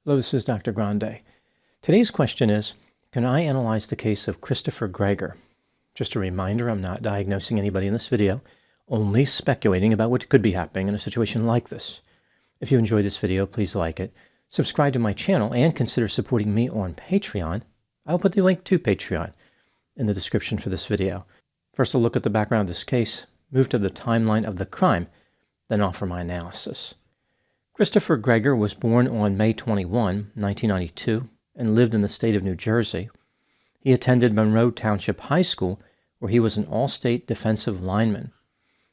Hello, this is Dr. Grande. Today's question is, can I analyze the case of Christopher Gregor? Just a reminder, I'm not diagnosing anybody in this video, only speculating about what could be happening in a situation like this. If you enjoyed this video, please like it, subscribe to my channel, and consider supporting me on Patreon. I'll put the link to Patreon in the description for this video. First, I'll look at the background of this case, move to the timeline of the crime, then offer my analysis. Christopher Gregor was born on May 21, 1992, and lived in the state of New Jersey. He attended Monroe Township High School, where he was an all-state defensive lineman.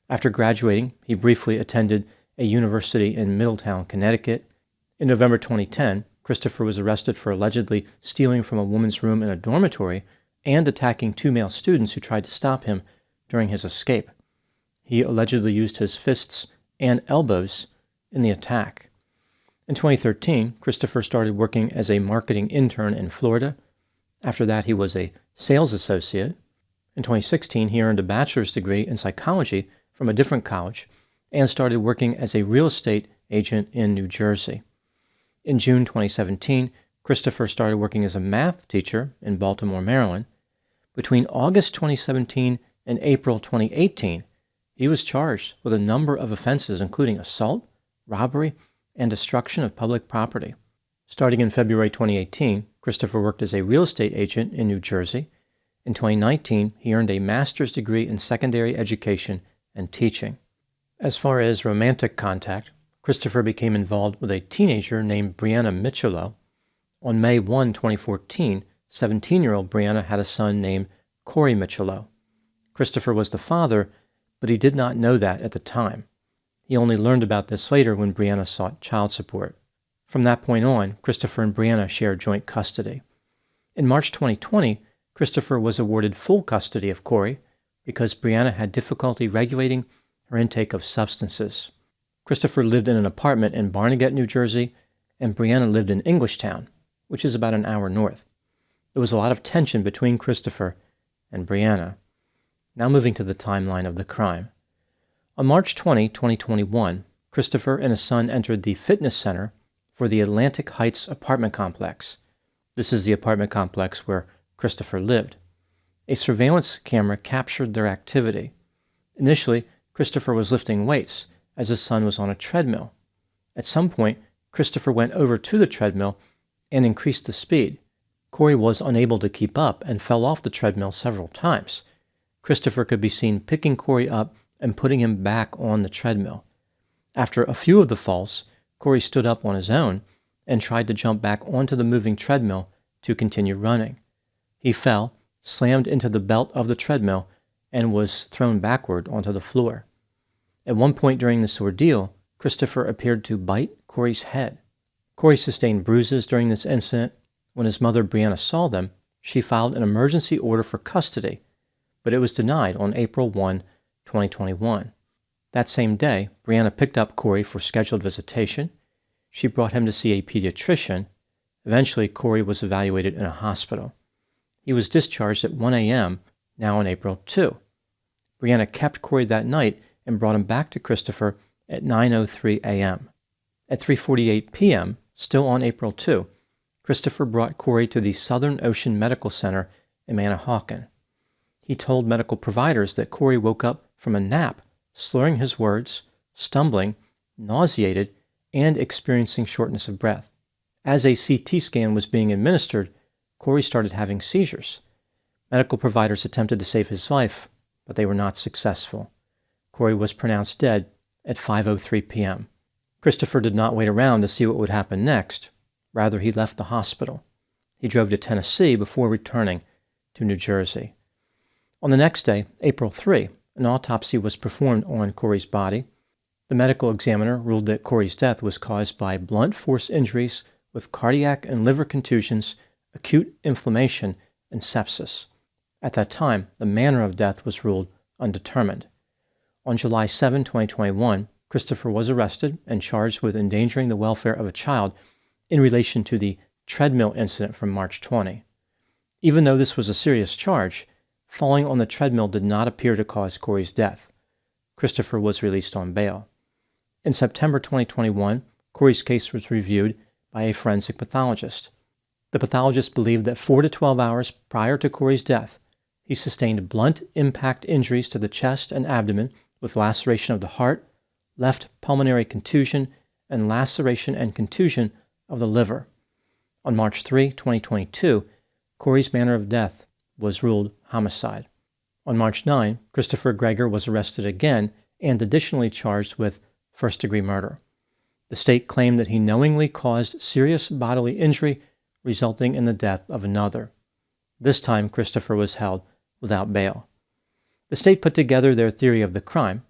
After graduating, he briefly attended a university in Middletown, Connecticut. In November 2010, Christopher was arrested for allegedly stealing from a woman's room in a dormitory and attacking two male students who tried to stop him during his escape. He allegedly used his fists and elbows in the attack. In 2013, Christopher started working as a marketing intern in Florida. After that, he was a sales associate. In 2016, he earned a bachelor's degree in psychology from a different college and started working as a real estate agent in New Jersey. In June 2017, Christopher started working as a math teacher in Baltimore, Maryland. Between August 2017 and April 2018, he was charged with a number of offenses, including assault, robbery, and destruction of public property. Starting in February 2018, Christopher worked as a real estate agent in New Jersey. In 2019, he earned a master's degree in secondary education and teaching. As far as romantic contact, Christopher became involved with a teenager named Brianna Michelot. On May 1, 2014, 17-year-old Brianna had a son named Corey Michelot. Christopher was the father, but he did not know that at the time. He only learned about this later when Brianna sought child support. From that point on, Christopher and Brianna shared joint custody. In March 2020, Christopher was awarded full custody of Corey because Brianna had difficulty regulating her intake of substances. Christopher lived in an apartment in Barnegat, New Jersey, and Brianna lived in Englishtown, which is about an hour north. There was a lot of tension between Christopher and Brianna. Now moving to the timeline of the crime. On March 20, 2021, Christopher and his son entered the fitness center for the Atlantic Heights apartment complex. This is the apartment complex where Christopher lived. A surveillance camera captured their activity. Initially, Christopher was lifting weights as his son was on a treadmill. At some point, Christopher went over to the treadmill and increased the speed. Corey was unable to keep up and fell off the treadmill several times. Christopher could be seen picking Corey up and putting him back on the treadmill. After a few of the falls, Corey stood up on his own and tried to jump back onto the moving treadmill to continue running. He fell, slammed into the belt of the treadmill, and was thrown backward onto the floor. At one point during this ordeal, Christopher appeared to bite Corey's head. Corey sustained bruises during this incident. When his mother Brianna saw them, she filed an emergency order for custody, but it was denied on April 1, 2021. That same day, Brianna picked up Corey for scheduled visitation. She brought him to see a pediatrician. Eventually, Corey was evaluated in a hospital. He was discharged at 1 a.m., now on April 2. Brianna kept Corey that night and brought him back to Christopher at 9:03 a.m. At 3:48 p.m., still on April 2, Christopher brought Corey to the Southern Ocean Medical Center in Manahawkin. He told medical providers that Corey woke up from a nap, slurring his words, stumbling, nauseated, and experiencing shortness of breath. As a CT scan was being administered, Corey started having seizures. Medical providers attempted to save his life, but they were not successful. Corey was pronounced dead at 5:03 p.m. Christopher did not wait around to see what would happen next. Rather, he left the hospital. He drove to Tennessee before returning to New Jersey. On the next day, April 3, an autopsy was performed on Corey's body. The medical examiner ruled that Corey's death was caused by blunt force injuries with cardiac and liver contusions, acute inflammation, and sepsis. At that time, the manner of death was ruled undetermined. On July 7, 2021, Christopher was arrested and charged with endangering the welfare of a child in relation to the Treadmill Incident from March 20. Even though this was a serious charge, falling on the treadmill did not appear to cause Corey's death. Christopher was released on bail. In September 2021, Corey's case was reviewed by a forensic pathologist. The pathologist believed that 4 to 12 hours prior to Corey's death, he sustained blunt impact injuries to the chest and abdomen with laceration of the heart, left pulmonary contusion, and laceration and contusion of the liver. On March 3, 2022, Corey's manner of death was ruled homicide. On March 9, Christopher Gregor was arrested again and additionally charged with first-degree murder. The state claimed that he knowingly caused serious bodily injury resulting in the death of another. This time, Christopher was held without bail. The state put together their theory of the crime.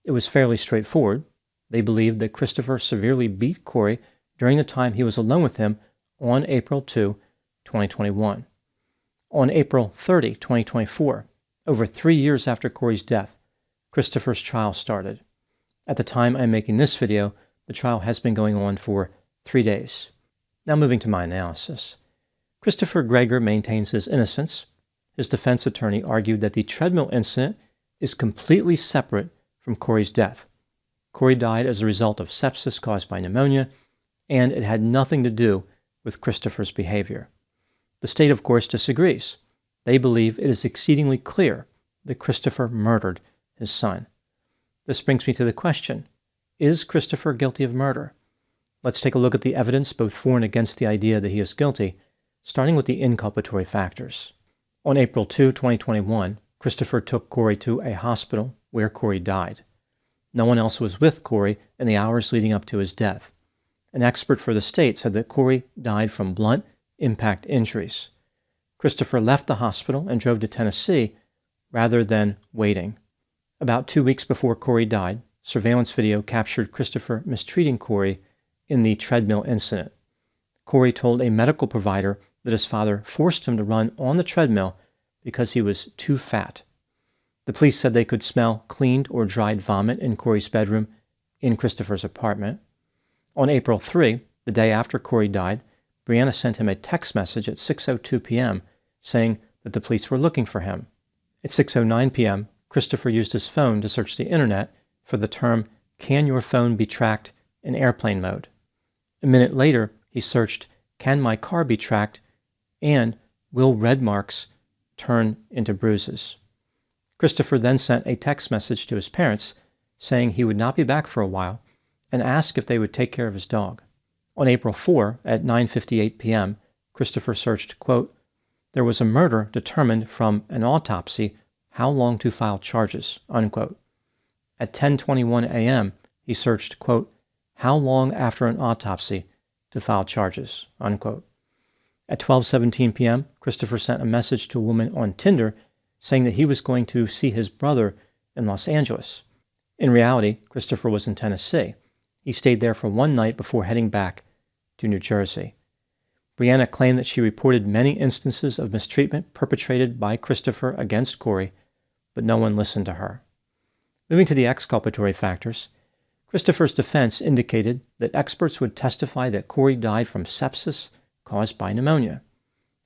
It was fairly straightforward. They believed that Christopher severely beat Corey during the time he was alone with him on April 2, 2021. On April 30, 2024, over 3 years after Corey's death, Christopher's trial started. At the time I'm making this video, the trial has been going on for 3 days. Now moving to my analysis. Christopher Gregor maintains his innocence. His defense attorney argued that the Treadmill Incident is completely separate from Corey's death. Corey died as a result of sepsis caused by pneumonia, and it had nothing to do with Christopher's behavior. The state, of course, disagrees. They believe it is exceedingly clear that Christopher murdered his son. This brings me to the question, is Christopher guilty of murder? Let's take a look at the evidence both for and against the idea that he is guilty, starting with the inculpatory factors. On April 2, 2021, Christopher took Corey to a hospital where Corey died. No one else was with Corey in the hours leading up to his death. An expert for the state said that Corey died from blunt impact injuries. Christopher left the hospital and drove to Tennessee rather than waiting. About 2 weeks before Corey died, surveillance video captured Christopher mistreating Corey in the Treadmill Incident. Corey told a medical provider that his father forced him to run on the treadmill because he was too fat. The police said they could smell cleaned or dried vomit in Corey's bedroom in Christopher's apartment. On April 3, the day after Corey died, Brianna sent him a text message at 6:02 p.m. saying that the police were looking for him. At 6:09 p.m., Christopher used his phone to search the internet for the term, "Can your phone be tracked in airplane mode?" A minute later, he searched, "Can my car be tracked?" and "Will red marks turn into bruises?" Christopher then sent a text message to his parents saying he would not be back for a while and asked if they would take care of his dog. On April 4 at 9:58 p.m., Christopher searched, quote, "There was a murder determined from an autopsy. How long to file charges?" unquote. At 10:21 a.m., he searched, quote, "How long after an autopsy to file charges?" unquote. At 12:17 p.m., Christopher sent a message to a woman on Tinder saying that he was going to see his brother in Los Angeles. In reality, Christopher was in Tennessee. He stayed there for one night before heading back to New Jersey. Brianna claimed that she reported many instances of mistreatment perpetrated by Christopher against Corey, but no one listened to her. Moving to the exculpatory factors, Christopher's defense indicated that experts would testify that Corey died from sepsis caused by pneumonia.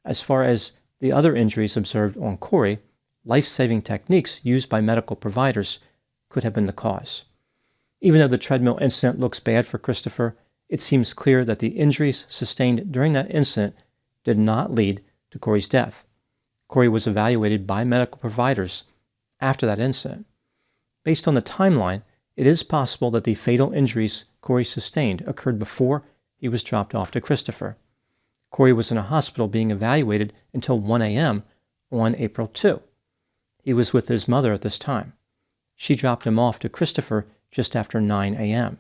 As far as the other injuries observed on Corey, life-saving techniques used by medical providers could have been the cause. Even though the Treadmill Incident looks bad for Christopher, it seems clear that the injuries sustained during that incident did not lead to Corey's death. Corey was evaluated by medical providers after that incident. Based on the timeline, it is possible that the fatal injuries Corey sustained occurred before he was dropped off to Christopher. Corey was in a hospital being evaluated until 1 a.m. on April 2. He was with his mother at this time. She dropped him off to Christopher just after 9 a.m.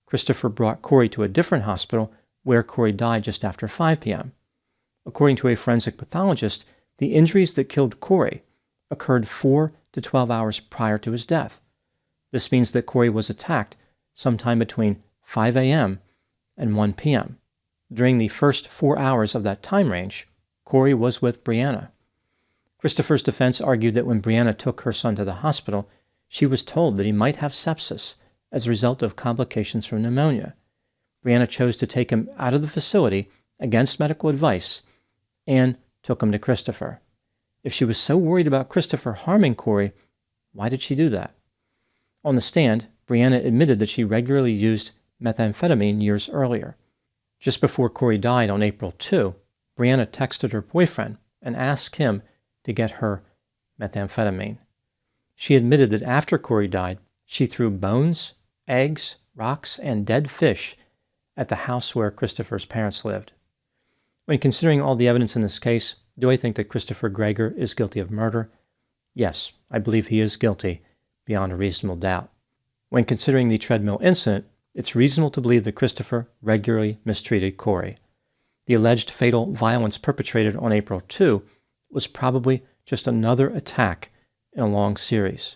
Christopher brought Corey to a different hospital where Corey died just after 5 p.m. According to a forensic pathologist, the injuries that killed Corey occurred 4 to 12 hours prior to his death. This means that Corey was attacked sometime between 5 a.m. and 1 p.m. During the first 4 hours of that time range, Corey was with Brianna. Christopher's defense argued that when Brianna took her son to the hospital, she was told that he might have sepsis as a result of complications from pneumonia. Brianna chose to take him out of the facility against medical advice and took him to Christopher. If she was so worried about Christopher harming Corey, why did she do that? On the stand, Brianna admitted that she regularly used methamphetamine years earlier. Just before Corey died on April 2, Brianna texted her boyfriend and asked him to get her methamphetamine. She admitted that after Corey died, she threw bones, eggs, rocks, and dead fish at the house where Christopher's parents lived. When considering all the evidence in this case, do I think that Christopher Gregor is guilty of murder? Yes, I believe he is guilty beyond a reasonable doubt. When considering the Treadmill Incident, it's reasonable to believe that Christopher regularly mistreated Corey. The alleged fatal violence perpetrated on April 2 was probably just another attack in a long series.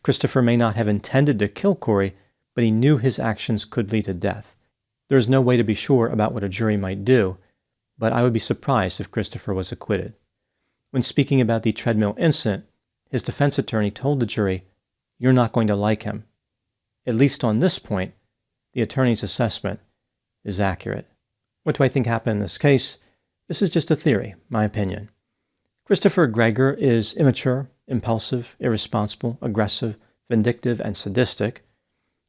Christopher may not have intended to kill Corey, but he knew his actions could lead to death. There is no way to be sure about what a jury might do, but I would be surprised if Christopher was acquitted. When speaking about the Treadmill Incident, his defense attorney told the jury, "You're not going to like him." At least on this point, the attorney's assessment is accurate. What do I think happened in this case? This is just a theory, my opinion. Christopher Gregor is immature, impulsive, irresponsible, aggressive, vindictive, and sadistic.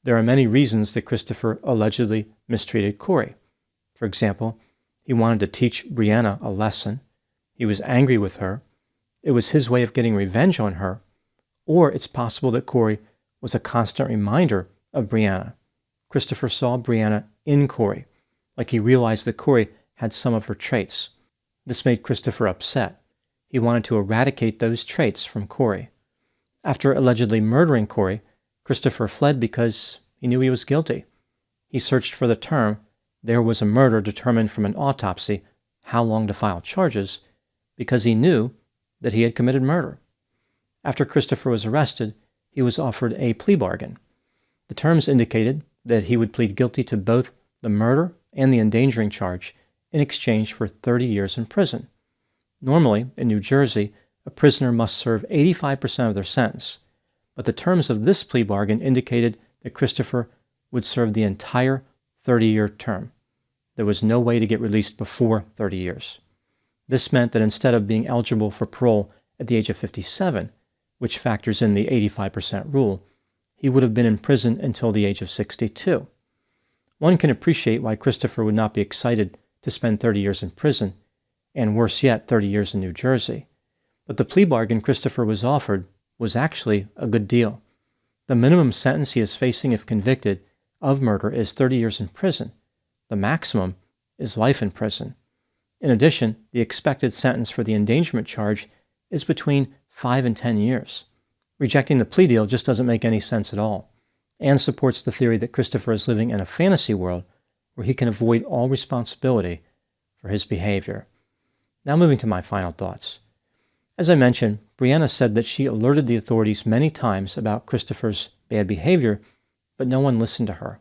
There are many reasons that Christopher allegedly mistreated Corey. For example, he wanted to teach Brianna a lesson. He was angry with her. It was his way of getting revenge on her. Or it's possible that Corey was a constant reminder of Brianna. Christopher saw Brianna in Corey, like he realized that Corey had some of her traits. This made Christopher upset. He wanted to eradicate those traits from Corey. After allegedly murdering Corey, Christopher fled because he knew he was guilty. He searched for the term, "there was a murder determined from an autopsy, how long to file charges," because he knew that he had committed murder. After Christopher was arrested, he was offered a plea bargain. The terms indicated that he would plead guilty to both the murder and the endangering charge in exchange for 30 years in prison. Normally, in New Jersey, a prisoner must serve 85% of their sentence, but the terms of this plea bargain indicated that Christopher would serve the entire 30-year term. There was no way to get released before 30 years. This meant that instead of being eligible for parole at the age of 57, which factors in the 85% rule, he would have been in prison until the age of 62. One can appreciate why Christopher would not be excited to spend 30 years in prison, and worse yet, 30 years in New Jersey. But the plea bargain Christopher was offered was actually a good deal. The minimum sentence he is facing if convicted of murder is 30 years in prison. The maximum is life in prison. In addition, the expected sentence for the endangerment charge is between 5 and 10 years. Rejecting the plea deal just doesn't make any sense at all, and supports the theory that Christopher is living in a fantasy world where he can avoid all responsibility for his behavior. Now moving to my final thoughts. As I mentioned, Brianna said that she alerted the authorities many times about Christopher's bad behavior, but no one listened to her.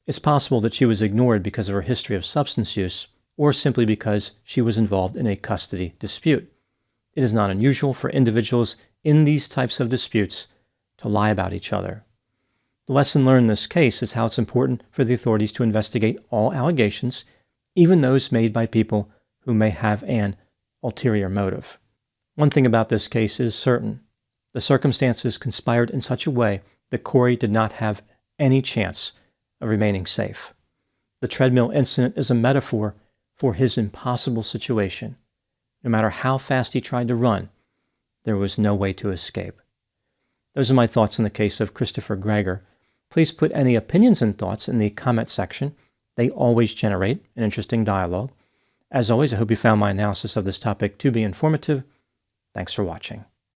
It's possible that she was ignored because of her history of substance use, or simply because she was involved in a custody dispute. It is not unusual for individuals in these types of disputes to lie about each other. The lesson learned in this case is how it's important for the authorities to investigate all allegations, even those made by people who may have an ulterior motive. One thing about this case is certain. The circumstances conspired in such a way that Corey did not have any chance of remaining safe. The Treadmill Incident is a metaphor for his impossible situation. No matter how fast he tried to run, there was no way to escape. Those are my thoughts on the case of Christopher Gregor. Please put any opinions and thoughts in the comment section. They always generate an interesting dialogue. As always, I hope you found my analysis of this topic to be informative. Thanks for watching.